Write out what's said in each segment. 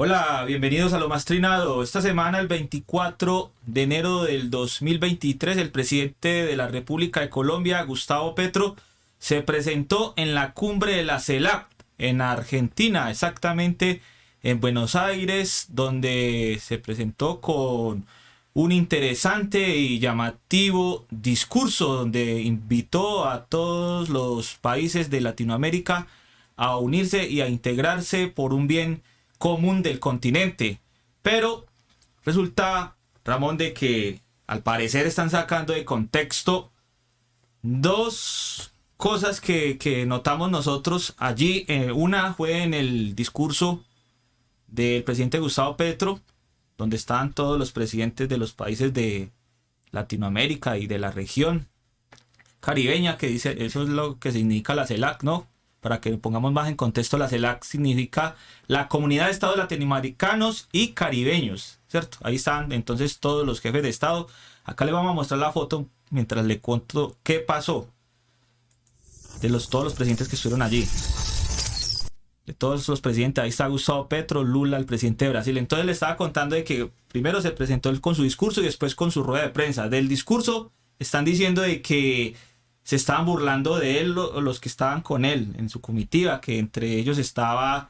Hola, bienvenidos a Lo Más Trinado. Esta semana, el 24 de enero del 2023, el presidente de la República de Colombia, Gustavo Petro, se presentó en la cumbre de la CELAC en Argentina, exactamente en Buenos Aires, donde se presentó con un interesante y llamativo discurso donde invitó a todos los países de Latinoamérica a unirse y a integrarse por un bien común del continente. Pero resulta, Ramón, de que al parecer están sacando de contexto dos cosas que notamos nosotros allí. Una fue en el discurso del presidente Gustavo Petro, donde estaban todos los presidentes de los países de Latinoamérica y de la región caribeña, que dice, eso es lo que significa la CELAC, ¿no? Para que pongamos más en contexto, la CELAC significa la Comunidad de Estados Latinoamericanos y Caribeños, ¿cierto? Ahí están entonces todos los jefes de Estado. Acá le vamos a mostrar la foto mientras le cuento qué pasó de todos los presidentes que estuvieron allí. De todos los presidentes, ahí está Gustavo Petro, Lula, el presidente de Brasil. Entonces le estaba contando de que primero se presentó él con su discurso y después con su rueda de prensa. Del discurso están diciendo de que se estaban burlando de él los que estaban con él en su comitiva, que entre ellos estaba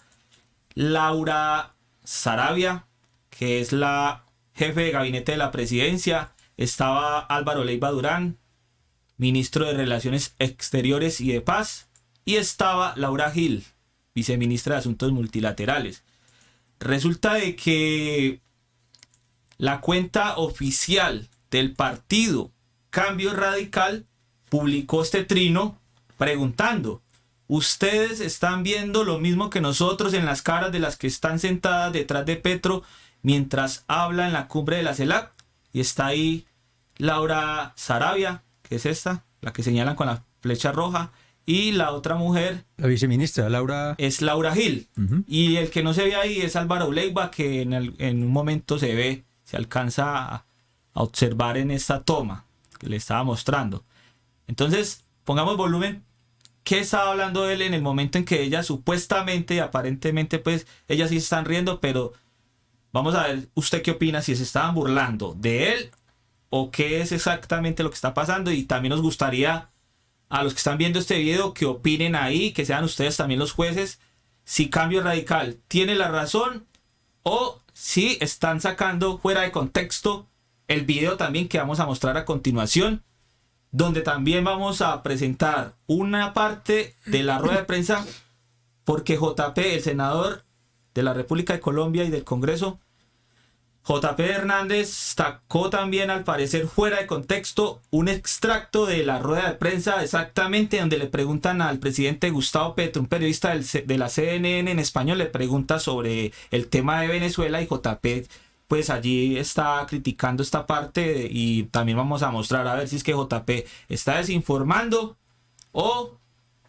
Laura Sarabia, que es la jefe de gabinete de la presidencia, estaba Álvaro Leiva Durán, ministro de Relaciones Exteriores y de Paz, y estaba Laura Gil, viceministra de Asuntos Multilaterales. Resulta de que la cuenta oficial del partido Cambio Radical publicó este trino preguntando: ¿ustedes están viendo lo mismo que nosotros en las caras de las que están sentadas detrás de Petro mientras habla en la cumbre de la CELAC? Y está ahí Laura Sarabia, que es esta, la que señalan con la flecha roja, y la otra mujer, la viceministra, Laura, es Laura Gil. Y el que no se ve ahí es Álvaro Leiva, que en un momento se alcanza a observar en esta toma que le estaba mostrando. Entonces, pongamos volumen. ¿Qué estaba hablando él en el momento en que ella supuestamente y aparentemente, pues, ellas sí están riendo? Pero vamos a ver, ¿usted qué opina? Si se estaban burlando de él o qué es exactamente lo que está pasando. Y también nos gustaría, a los que están viendo este video, que opinen ahí, que sean ustedes también los jueces, si Cambio Radical tiene la razón o si están sacando fuera de contexto el video también que vamos a mostrar a continuación, donde también vamos a presentar una parte de la rueda de prensa, porque JP, el senador de la República de Colombia y del Congreso, JP Hernández, sacó también, al parecer fuera de contexto, un extracto de la rueda de prensa exactamente donde le preguntan al presidente Gustavo Petro, un periodista de la CNN en español, le pregunta sobre el tema de Venezuela, y JP pues allí está criticando esta parte. Y también vamos a mostrar a ver si es que JP está desinformando o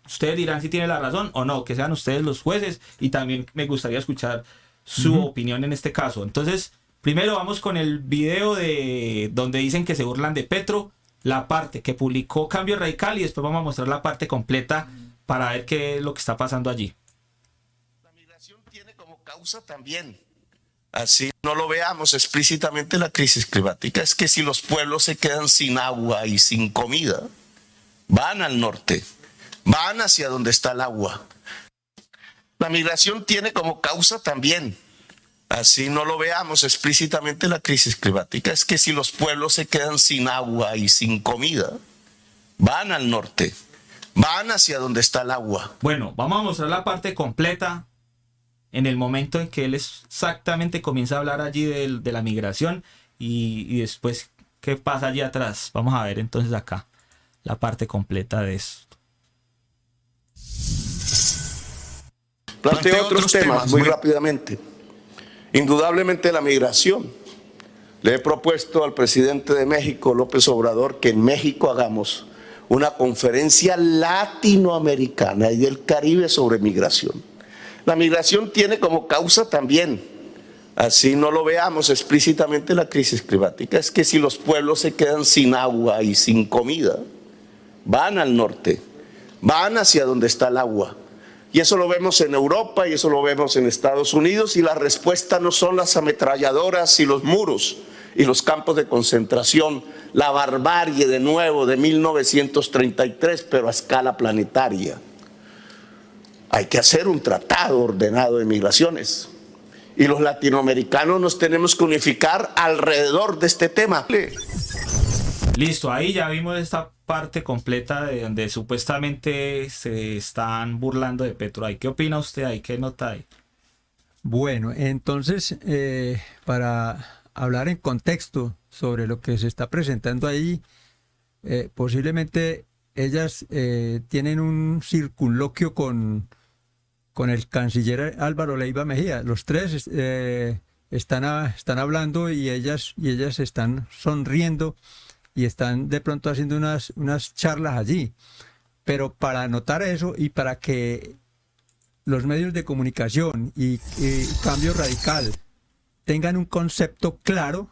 ustedes dirán si tiene la razón o no, que sean ustedes los jueces, y también me gustaría escuchar su opinión en este caso. Entonces, primero vamos con el video de donde dicen que se burlan de Petro, la parte que publicó Cambio Radical, y después vamos a mostrar la parte completa para ver qué es lo que está pasando allí. La migración tiene como causa también, así no lo veamos explícitamente, la crisis climática. Es que si los pueblos se quedan sin agua y sin comida, van al norte, van hacia donde está el agua. La migración tiene como causa también, así no lo veamos explícitamente, la crisis climática. Es que si los pueblos se quedan sin agua y sin comida, van al norte, van hacia donde está el agua. Bueno, vamos a mostrar la parte completa en el momento en que él exactamente comienza a hablar allí de la migración, y después qué pasa allí atrás. Vamos a ver entonces acá la parte completa de esto. Planteo otros temas muy rápidamente. Indudablemente la migración. Le he propuesto al presidente de México, López Obrador, que en México hagamos una conferencia latinoamericana y del Caribe sobre migración. La migración tiene como causa también, así no lo veamos explícitamente, la crisis climática. Es que si los pueblos se quedan sin agua y sin comida, van al norte, van hacia donde está el agua. Y eso lo vemos en Europa y eso lo vemos en Estados Unidos, y la respuesta no son las ametralladoras y los muros y los campos de concentración, la barbarie de nuevo de 1933, pero a escala planetaria. Hay que hacer un tratado ordenado de migraciones. Y los latinoamericanos nos tenemos que unificar alrededor de este tema. Listo, ahí ya vimos esta parte completa de donde supuestamente se están burlando de Petro. ¿Qué opina usted ahí? ¿Qué nota hay? Bueno, entonces, para hablar en contexto sobre lo que se está presentando ahí, posiblemente ellas tienen un circunloquio con el canciller Álvaro Leiva Mejía. Los tres están hablando y ellas están sonriendo y están de pronto haciendo unas charlas allí. Pero para notar eso y para que los medios de comunicación y Cambio Radical tengan un concepto claro,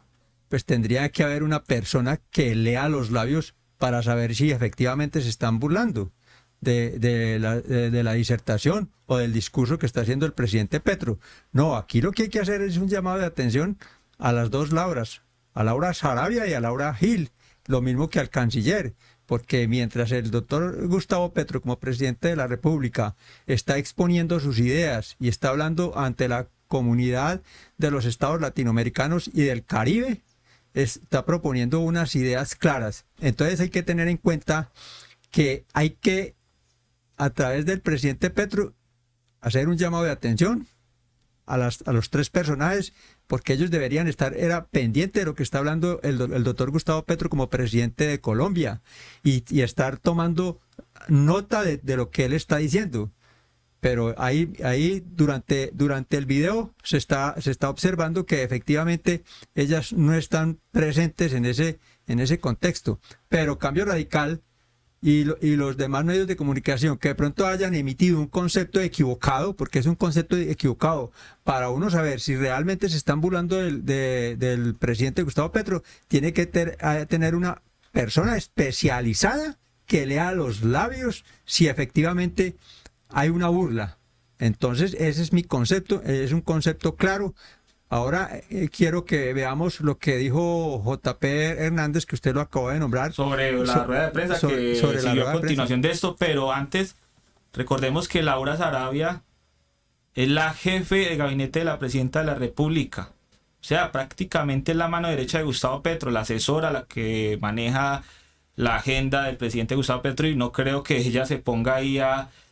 pues tendría que haber una persona que lea los labios para saber si efectivamente se están burlando de la disertación o del discurso que está haciendo el presidente Petro. No, aquí lo que hay que hacer es un llamado de atención a las dos Lauras, a Laura Sarabia y a Laura Gil, lo mismo que al canciller, porque mientras el doctor Gustavo Petro, como presidente de la República, está exponiendo sus ideas y está hablando ante la comunidad de los estados latinoamericanos y del Caribe, está proponiendo unas ideas claras. Entonces hay que tener en cuenta que hay que, a través del presidente Petro, hacer un llamado de atención a los tres personajes, porque ellos deberían estar pendientes de lo que está hablando el doctor Gustavo Petro como presidente de Colombia y estar tomando nota de lo que él está diciendo. Pero ahí durante el video se está observando que efectivamente ellas no están presentes en ese contexto. Pero Cambio Radical y los demás medios de comunicación que de pronto hayan emitido un concepto equivocado, porque es un concepto equivocado, para uno saber si realmente se están burlando del presidente Gustavo Petro, tiene que tener una persona especializada que lea los labios si efectivamente hay una burla. Entonces ese es mi concepto, es un concepto claro. Ahora quiero que veamos lo que dijo JP Hernández, que usted lo acaba de nombrar. Sobre la rueda de prensa que siguió a continuación de esto, pero antes recordemos que Laura Sarabia es la jefe de gabinete de la presidenta de la República. O sea, prácticamente es la mano derecha de Gustavo Petro, la asesora, la que maneja la agenda del presidente Gustavo Petro, y no creo que ella se ponga ahí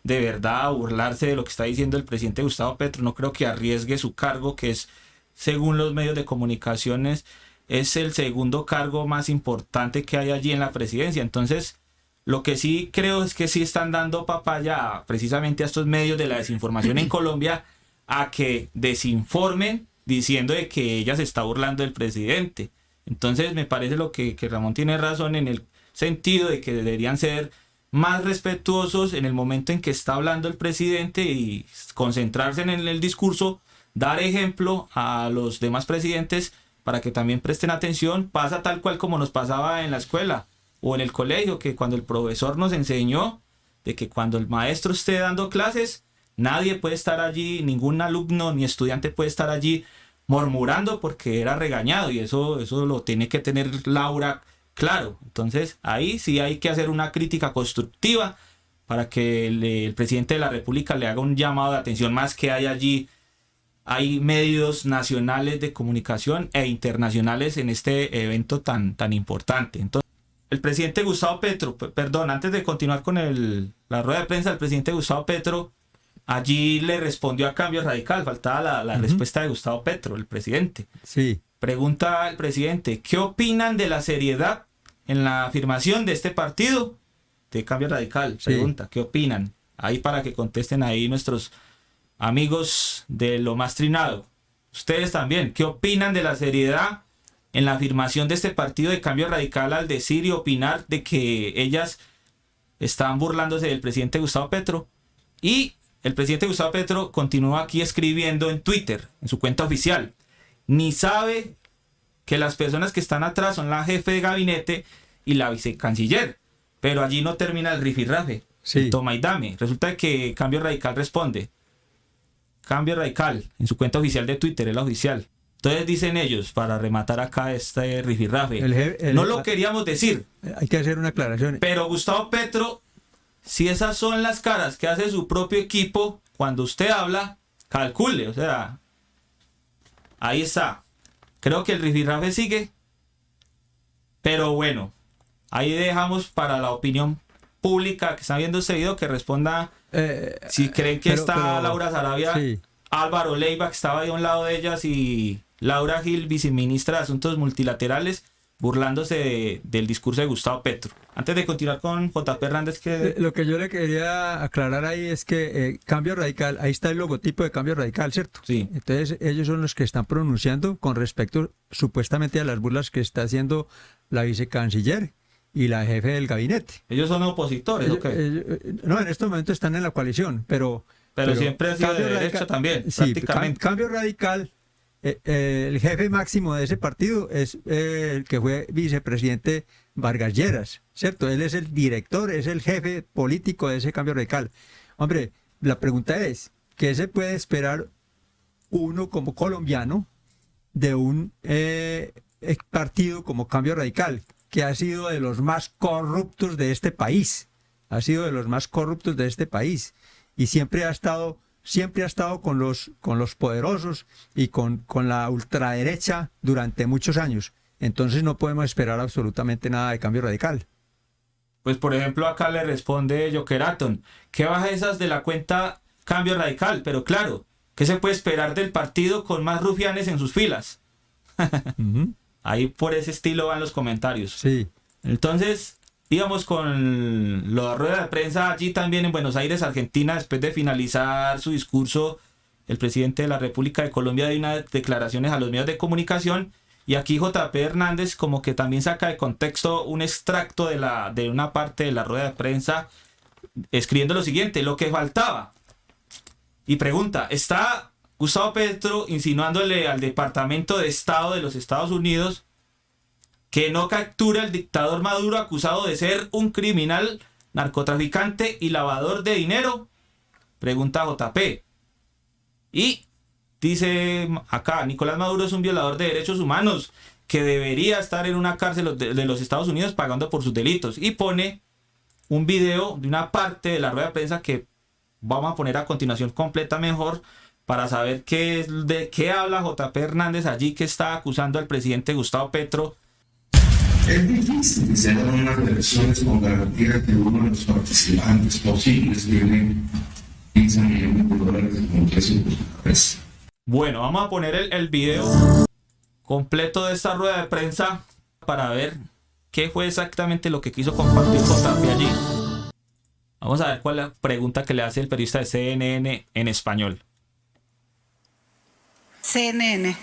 de verdad a burlarse de lo que está diciendo el presidente Gustavo Petro. No creo que arriesgue su cargo, que es, según los medios de comunicaciones, es el segundo cargo más importante que hay allí en la presidencia. Entonces, lo que sí creo es que sí están dando papaya precisamente a estos medios de la desinformación en Colombia a que desinformen diciendo de que ella se está burlando del presidente. Entonces, me parece que Ramón tiene razón en el sentido de que deberían ser más respetuosos en el momento en que está hablando el presidente y concentrarse en el discurso, dar ejemplo a los demás presidentes para que también presten atención. Pasa tal cual como nos pasaba en la escuela o en el colegio, que cuando el profesor nos enseñó de que cuando el maestro esté dando clases, nadie puede estar allí, ningún alumno ni estudiante puede estar allí murmurando porque era regañado, y eso lo tiene que tener Laura claro. Entonces ahí sí hay que hacer una crítica constructiva para que el presidente de la República le haga un llamado de atención, más que hay allí. Hay medios nacionales de comunicación e internacionales en este evento tan importante. Entonces, el presidente Gustavo Petro, antes de continuar con la rueda de prensa, el presidente Gustavo Petro allí le respondió a Cambio Radical. Faltaba la respuesta de Gustavo Petro, el presidente. Sí. Pregunta al presidente: ¿qué opinan de la seriedad en la afirmación de este partido de Cambio Radical? Pregunta, sí. ¿Qué opinan? Ahí para que contesten ahí nuestros amigos de Lo Más Trinado. Ustedes también, ¿qué opinan de la seriedad en la afirmación de este partido de Cambio Radical al decir y opinar de que ellas están burlándose del presidente Gustavo Petro? Y el presidente Gustavo Petro continúa aquí escribiendo en Twitter, en su cuenta oficial: ni sabe que las personas que están atrás son la jefe de gabinete y la vicecanciller. Pero allí no termina el rifirrafe. Sí. Toma y dame. Resulta que Cambio Radical responde. Cambio Radical, en su cuenta oficial de Twitter, es la oficial. Entonces dicen ellos, para rematar acá este rifirrafe, no lo queríamos decir, Hay que hacer una aclaración. pero Gustavo Petro, si esas son las caras que hace su propio equipo, cuando usted habla, calcule, o sea, ahí está. Creo que el rifirrafe sigue, pero bueno, ahí dejamos para la opinión pública que está viendo este video que responda si creen que está Laura Sarabia, sí. Álvaro Leiva, que estaba ahí a un lado de ellas, y Laura Gil, viceministra de Asuntos Multilaterales, burlándose del discurso de Gustavo Petro. Antes de continuar con JP Hernández, que... Lo que yo le quería aclarar ahí es que Cambio Radical, ahí está el logotipo de Cambio Radical, ¿cierto? Sí. Entonces ellos son los que están pronunciando con respecto supuestamente a las burlas que está haciendo la vicecanciller y la jefe del gabinete. Ellos son opositores, ¿o qué? No, en estos momentos están en la coalición, pero siempre ha sido de derecha también, sí, prácticamente. Cambio Radical, el jefe máximo de ese partido es el que fue vicepresidente Vargas Lleras, ¿cierto? Él es el director, es el jefe político de ese Cambio Radical. Hombre, la pregunta es, ¿qué se puede esperar uno como colombiano de un partido como Cambio Radical, que ha sido de los más corruptos de este país? Ha sido de los más corruptos de este país y siempre ha estado con los poderosos y con la ultraderecha durante muchos años. Entonces no podemos esperar absolutamente nada de Cambio Radical. Pues por ejemplo acá le responde Jokeraton, ¿qué baja esas de la cuenta Cambio Radical? Pero claro, ¿qué se puede esperar del partido con más rufianes en sus filas? Ahí por ese estilo van los comentarios. Sí. Entonces, íbamos con la rueda de prensa allí también en Buenos Aires, Argentina, después de finalizar su discurso, el presidente de la República de Colombia dio unas declaraciones a los medios de comunicación, y aquí JP Hernández como que también saca de contexto un extracto de una parte de la rueda de prensa, escribiendo lo siguiente: lo que faltaba. Y pregunta, ¿está Gustavo Petro insinuándole al Departamento de Estado de los Estados Unidos que no captura al dictador Maduro, acusado de ser un criminal, narcotraficante y lavador de dinero? Pregunta JP. Y dice acá, Nicolás Maduro es un violador de derechos humanos que debería estar en una cárcel de los Estados Unidos pagando por sus delitos. Y pone un video de una parte de la rueda de prensa que vamos a poner a continuación completa mejor, para saber de qué habla JP Hernández allí, que está acusando al presidente Gustavo Petro. Es difícil que se hagan unas elecciones con garantía que uno de los participantes posibles tiene 15 millones de dólares como precio por cabeza. Bueno, vamos a poner el video completo de esta rueda de prensa para ver qué fue exactamente lo que quiso compartir JP allí. Vamos a ver cuál es la pregunta que le hace el periodista de CNN en español. CNN.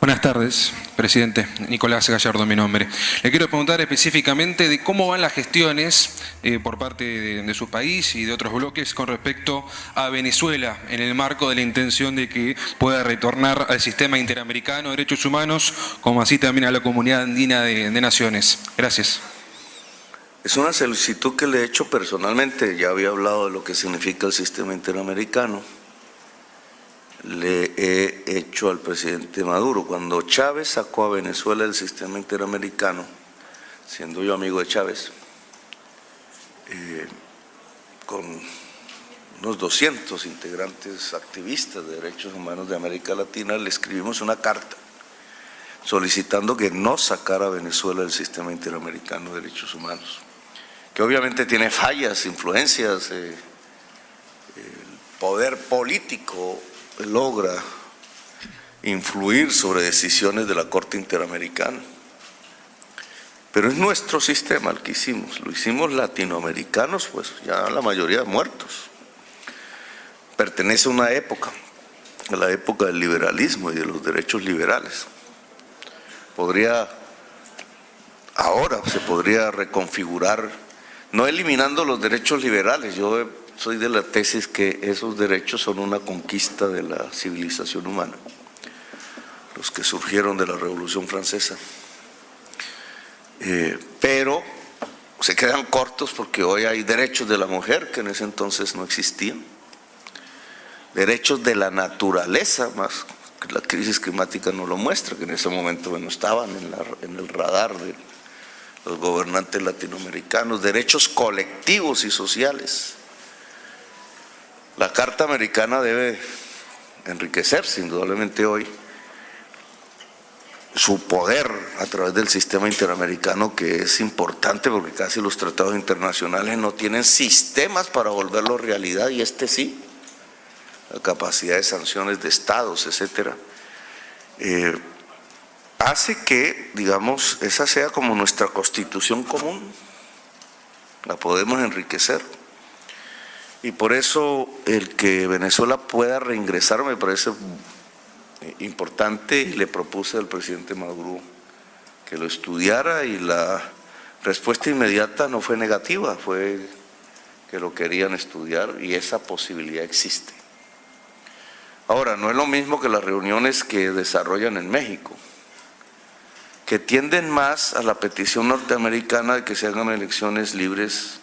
Buenas tardes, presidente. Nicolás Gallardo, mi nombre. Le quiero preguntar específicamente de cómo van las gestiones por parte de su país y de otros bloques con respecto a Venezuela, en el marco de la intención de que pueda retornar al sistema interamericano de derechos humanos, como así también a la comunidad andina de naciones. Gracias. Es una solicitud que le he hecho personalmente. Ya había hablado de lo que significa el sistema interamericano. Le he hecho al presidente Maduro. Cuando Chávez sacó a Venezuela del sistema interamericano, siendo yo amigo de Chávez, con unos 200 integrantes activistas de derechos humanos de América Latina, le escribimos una carta solicitando que no sacara a Venezuela del sistema interamericano de derechos humanos, que obviamente tiene fallas, influencias, el poder político logra influir sobre decisiones de la Corte Interamericana. Pero es nuestro sistema el que hicimos, lo hicimos latinoamericanos, pues ya la mayoría muertos. Pertenece a una época, a la época del liberalismo y de los derechos liberales. Ahora se podría reconfigurar, no eliminando los derechos liberales. Yo soy de la tesis que esos derechos son una conquista de la civilización humana, los que surgieron de la Revolución Francesa. Pero se quedan cortos porque hoy hay derechos de la mujer que en ese entonces no existían, derechos de la naturaleza, más que la crisis climática no lo muestra, que en ese momento bueno, estaban en el radar de los gobernantes latinoamericanos, derechos colectivos y sociales. La Carta Americana debe enriquecerse indudablemente hoy, su poder a través del sistema interamericano, que es importante porque casi los tratados internacionales no tienen sistemas para volverlo realidad, y este sí, la capacidad de sanciones de estados, etcétera, hace que, digamos, esa sea como nuestra constitución común, la podemos enriquecer. Y por eso el que Venezuela pueda reingresar me parece importante, y le propuse al presidente Maduro que lo estudiara, y la respuesta inmediata no fue negativa, fue que lo querían estudiar, y esa posibilidad existe. Ahora, no es lo mismo que las reuniones que desarrollan en México, que tienden más a la petición norteamericana de que se hagan elecciones libres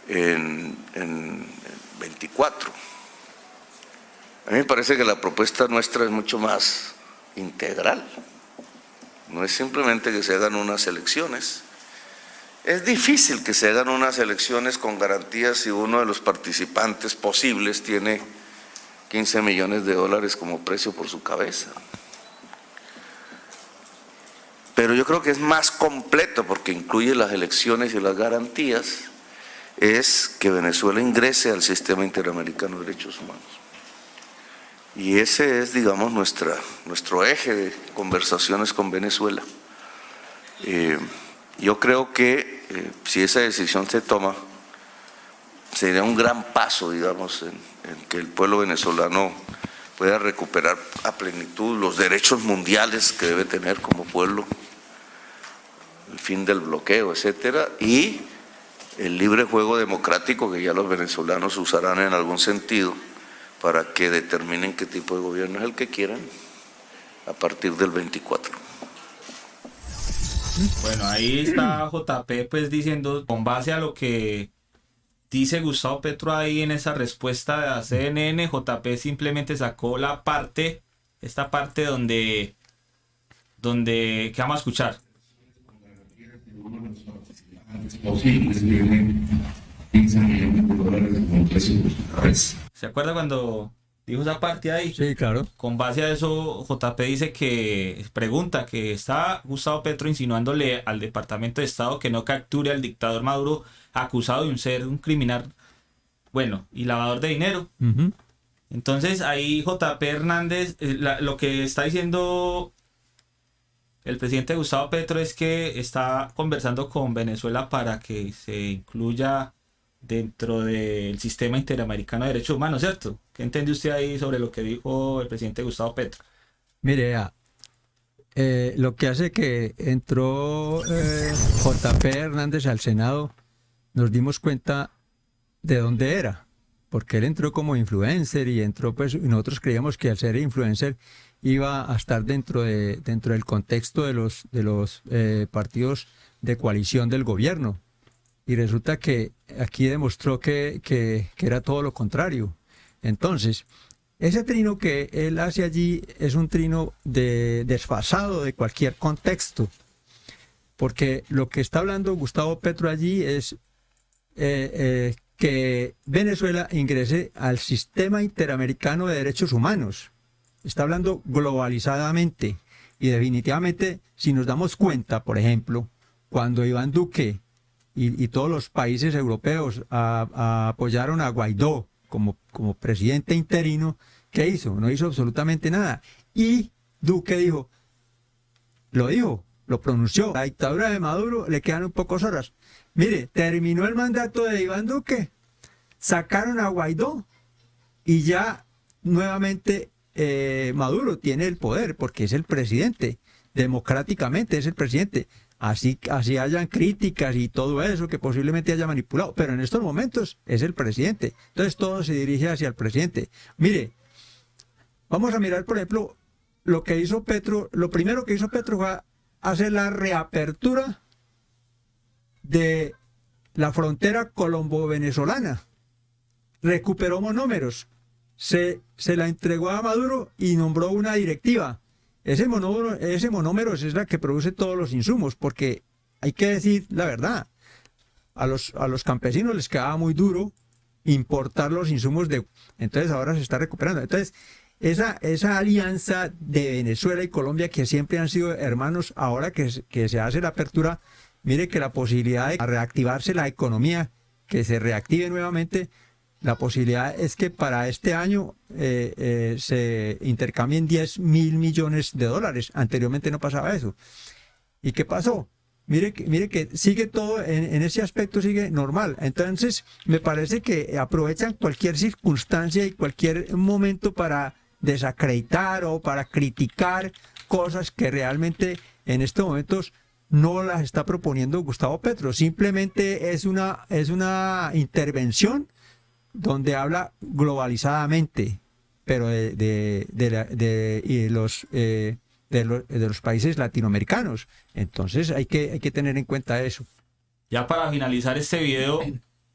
en 24. A mí me parece que la propuesta nuestra es mucho más integral. No es simplemente que se hagan unas elecciones. Es difícil que se hagan unas elecciones con garantías si uno de los participantes posibles tiene 15 millones de dólares como precio por su cabeza. Pero yo creo que es más completo porque incluye las elecciones y las garantías, es que Venezuela ingrese al sistema interamericano de derechos humanos. Y ese es, digamos, nuestro eje de conversaciones con Venezuela. Yo creo que si esa decisión se toma, sería un gran paso, digamos, en que el pueblo venezolano pueda recuperar a plenitud los derechos mundiales que debe tener como pueblo, el fin del bloqueo, etcétera, y el libre juego democrático que ya los venezolanos usarán en algún sentido para que determinen qué tipo de gobierno es el que quieran a partir del 24. Bueno, ahí está JP pues diciendo, con base a lo que dice Gustavo Petro ahí en esa respuesta de la CNN, JP simplemente sacó esta parte donde ¿qué vamos a escuchar? Posibles tienen 15 millones de dólares como precio por su cabeza. ¿Se acuerda cuando dijo esa parte ahí? Sí, claro. Con base a eso, JP dice pregunta que está Gustavo Petro insinuándole al Departamento de Estado que no capture al dictador Maduro acusado de ser un criminal, bueno, y lavador de dinero. Uh-huh. Entonces ahí JP Hernández, lo que está diciendo el presidente Gustavo Petro es que está conversando con Venezuela para que se incluya dentro del sistema interamericano de derechos humanos, ¿cierto? ¿Qué entiende usted ahí sobre lo que dijo el presidente Gustavo Petro? Mire, lo que hace que entró JP Hernández al Senado, nos dimos cuenta de dónde era, porque él entró como influencer y entró, pues, y nosotros creíamos que al ser influencer iba a estar dentro del contexto de los partidos de coalición del gobierno. Y resulta que aquí demostró que era todo lo contrario. Entonces, ese trino que él hace allí es un trino desfasado de cualquier contexto, porque lo que está hablando Gustavo Petro allí es que Venezuela ingrese al sistema interamericano de derechos humanos. Está hablando globalizadamente, y definitivamente, si nos damos cuenta, por ejemplo, cuando Iván Duque y todos los países europeos apoyaron a Guaidó como presidente interino, ¿qué hizo? No hizo absolutamente nada. Y Duque lo pronunció. La dictadura de Maduro le quedan pocas horas. Mire, terminó el mandato de Iván Duque, sacaron a Guaidó y ya nuevamente Maduro tiene el poder porque es el presidente. Democráticamente es el presidente. Así hayan críticas y todo eso que posiblemente haya manipulado, pero en estos momentos es el presidente. Entonces todo se dirige hacia el presidente. Mire, vamos a mirar, por ejemplo, lo que hizo Petro. Lo primero que hizo Petro fue hacer la reapertura de la frontera colombo-venezolana. Recuperó monómeros, se la entregó a Maduro y nombró una directiva. Ese monómero es la que produce todos los insumos, porque hay que decir la verdad, a los campesinos les quedaba muy duro importar los insumos entonces ahora se está recuperando. Entonces, esa alianza de Venezuela y Colombia, que siempre han sido hermanos, ahora que se hace la apertura, mire que la posibilidad de reactivarse la economía, que se reactive nuevamente, la posibilidad es que para este año se intercambien 10.000 millones de dólares. Anteriormente no pasaba eso. ¿Y qué pasó? Mire que sigue todo, en ese aspecto sigue normal. Entonces, me parece que aprovechan cualquier circunstancia y cualquier momento para desacreditar o para criticar cosas que realmente en estos momentos no las está proponiendo Gustavo Petro. Simplemente es una intervención donde habla globalizadamente, pero de los países latinoamericanos. Entonces hay que tener en cuenta eso. Ya para finalizar este video,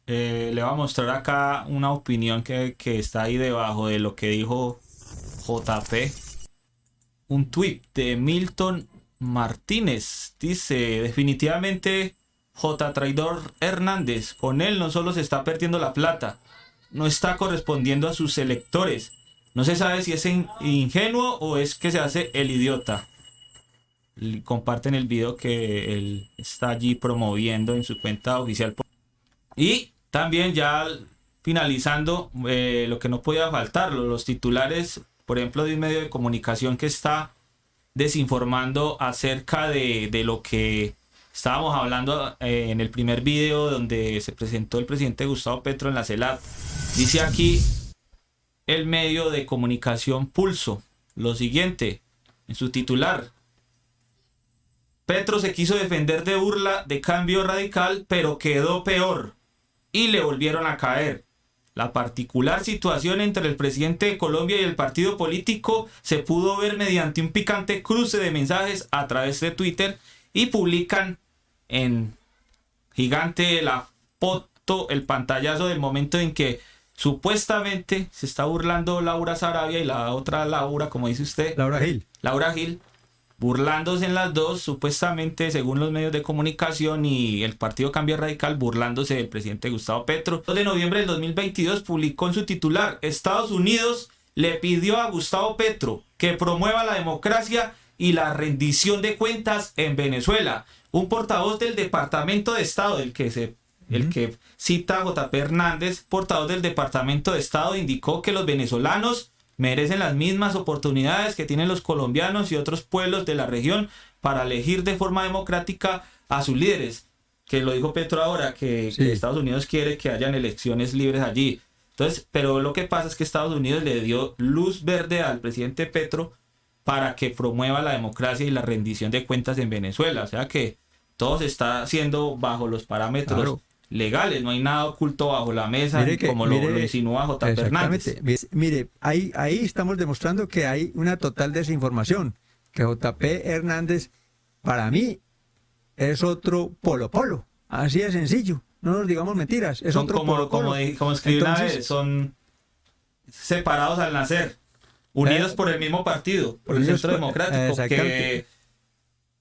le voy a mostrar acá una opinión que está ahí debajo de lo que dijo JP. Un tuit de Milton Martínez. Dice, definitivamente J. Traidor Hernández, con él no solo se está perdiendo la plata, no está correspondiendo a sus electores. No se sabe si es ingenuo o es que se hace el idiota. Comparten el video que él está allí promoviendo en su cuenta oficial. Y también ya finalizando, lo que no podía faltar, los titulares, por ejemplo, de un medio de comunicación que está desinformando acerca de lo que estábamos hablando en el primer video donde se presentó el presidente Gustavo Petro en la CELAC. Dice aquí el medio de comunicación Pulso lo siguiente en su titular: Petro se quiso defender de burla de Cambio Radical, pero quedó peor y le volvieron a caer. La particular situación entre el presidente de Colombia y el partido político se pudo ver mediante un picante cruce de mensajes a través de Twitter, y publican en gigante la foto, el pantallazo del momento en que supuestamente se está burlando Laura Sarabia y la otra Laura, como dice usted, Laura Gil, burlándose en las dos, supuestamente según los medios de comunicación, y el partido Cambio Radical burlándose del presidente Gustavo Petro. El 2 de noviembre del 2022 publicó en su titular: Estados Unidos le pidió a Gustavo Petro que promueva la democracia y la rendición de cuentas en Venezuela. Un portavoz del Departamento de Estado, el que cita a JP Hernández, portavoz del Departamento de Estado, indicó que los venezolanos merecen las mismas oportunidades que tienen los colombianos y otros pueblos de la región para elegir de forma democrática a sus líderes. Que lo dijo Petro ahora, que Estados Unidos quiere que hayan elecciones libres allí. Entonces, pero lo que pasa es que Estados Unidos le dio luz verde al presidente Petro para que promueva la democracia y la rendición de cuentas en Venezuela. O sea que todo se está haciendo bajo los parámetros legales, no hay nada oculto bajo la mesa, como lo insinúa JP Hernández. Mire, ahí estamos demostrando que hay una total desinformación, que JP Hernández, para mí, es otro Polo. Así de sencillo, no nos digamos mentiras, es otro Polo. Como escribí una vez, son separados al nacer, unidos por el mismo partido, por el Centro Democrático, que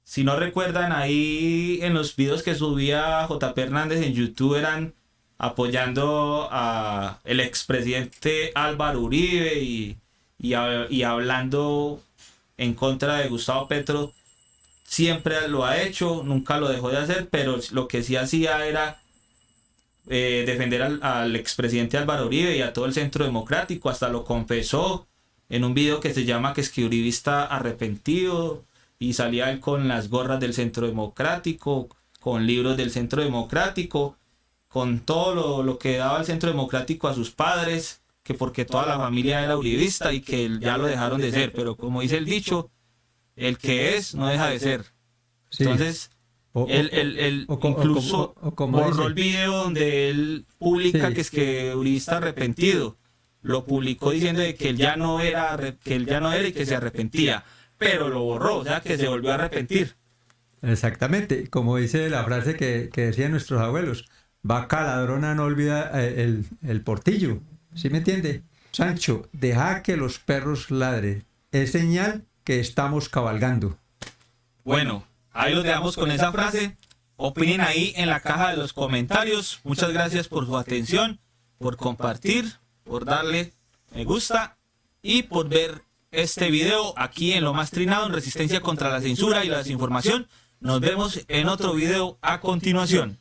si no recuerdan, ahí en los videos que subía JP Hernández en YouTube eran apoyando a el expresidente Álvaro Uribe y hablando en contra de Gustavo Petro. Siempre lo ha hecho, nunca lo dejó de hacer, pero lo que sí hacía era defender al expresidente Álvaro Uribe y a todo el Centro Democrático. Hasta lo confesó en un video que se llama "Que es que uribista arrepentido", y salía él con las gorras del Centro Democrático, con libros del Centro Democrático, con todo lo que daba el Centro Democrático a sus padres, que porque toda la familia era uribista y que ya lo dejaron de ser. Pero como dice el dicho, el que es no deja de ser. Entonces, él incluso borró el video donde él publica que es que uribista arrepentido. Lo publicó diciendo de que él ya no era y que se arrepentía. Pero lo borró, o sea que se volvió a arrepentir. Exactamente, como dice la frase que decían nuestros abuelos, vaca ladrona no olvida el portillo, ¿sí me entiende? Sancho, deja que los perros ladren, es señal que estamos cabalgando. Bueno, ahí lo dejamos con esa frase. Opinen ahí en la caja de los comentarios. Muchas gracias por su atención, por compartir, por darle me gusta y por ver este video aquí en Lo Más Trinado, en Resistencia contra la Censura y la Desinformación. Nos vemos en otro video a continuación.